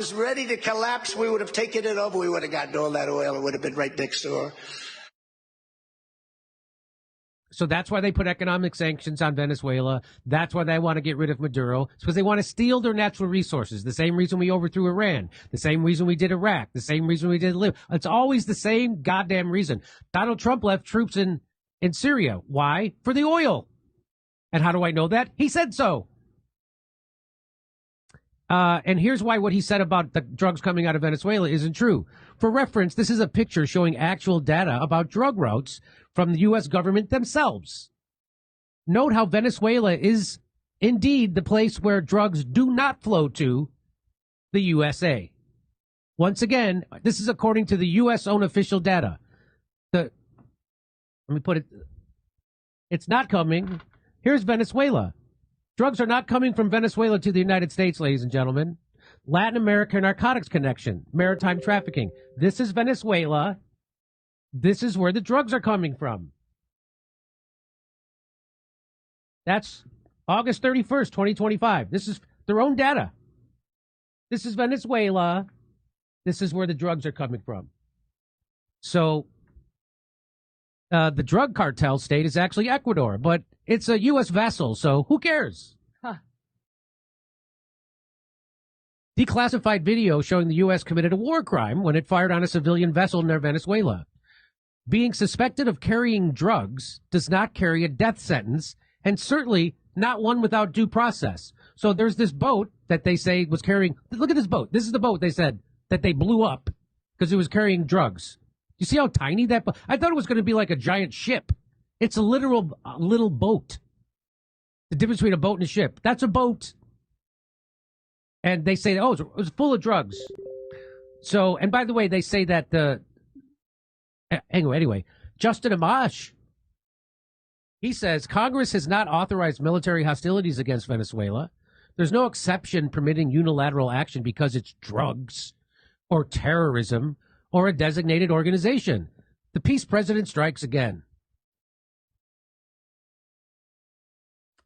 was ready to collapse, we would have taken it over. We would have gotten all that oil. It would have been right next door. So that's why they put economic sanctions on Venezuela. That's why they want to get rid of Maduro. It's because they want to steal their natural resources. The same reason we overthrew Iran. The same reason we did Iraq. The same reason we did Libya. It's always the same goddamn reason. Donald Trump left troops in Syria. Why? For the oil. And how do I know that? He said so. And here's why what he said about the drugs coming out of Venezuela isn't true. For reference, this is a picture showing actual data about drug routes from the U.S. government themselves. Note how Venezuela is indeed the place where drugs do not flow to the USA. Once again, this is according to the U.S. own official data. Let me put it. It's not coming. Here's Venezuela. Drugs are not coming from Venezuela to the United States, ladies and gentlemen. Latin America narcotics connection, maritime trafficking. This is Venezuela. This is where the drugs are coming from. That's August 31st, 2025. This is their own data. This is Venezuela. This is where the drugs are coming from. So the drug cartel state is actually Ecuador, but it's a U.S. vessel, so who cares? Huh. Declassified video showing the U.S. committed a war crime when it fired on a civilian vessel near Venezuela. Being suspected of carrying drugs does not carry a death sentence, and certainly not one without due process. So there's this boat that they say was carrying. Look at this boat. This is the boat they said that they blew up because it was carrying drugs. You see how tiny that boat? I thought it was going to be like a giant ship. It's a literal little boat. The difference between a boat and a ship. That's a boat. And they say, oh, it was full of drugs. So, and by the way, they say that anyway, Justin Amash, he says Congress has not authorized military hostilities against Venezuela. There's no exception permitting unilateral action because it's drugs or terrorism or a designated organization. The peace president strikes again.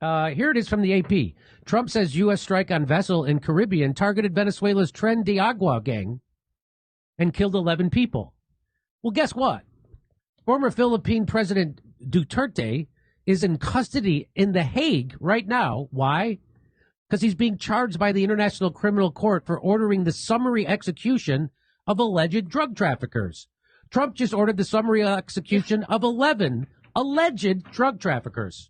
Here it is from the AP. Trump says U.S. strike on vessel in Caribbean targeted Venezuela's Tren de Agua gang and killed 11 people. Well, guess what? Former Philippine President Duterte is in custody in The Hague right now. Why? Because he's being charged by the International Criminal Court for ordering the summary execution of alleged drug traffickers. Trump just ordered the summary execution of 11 alleged drug traffickers.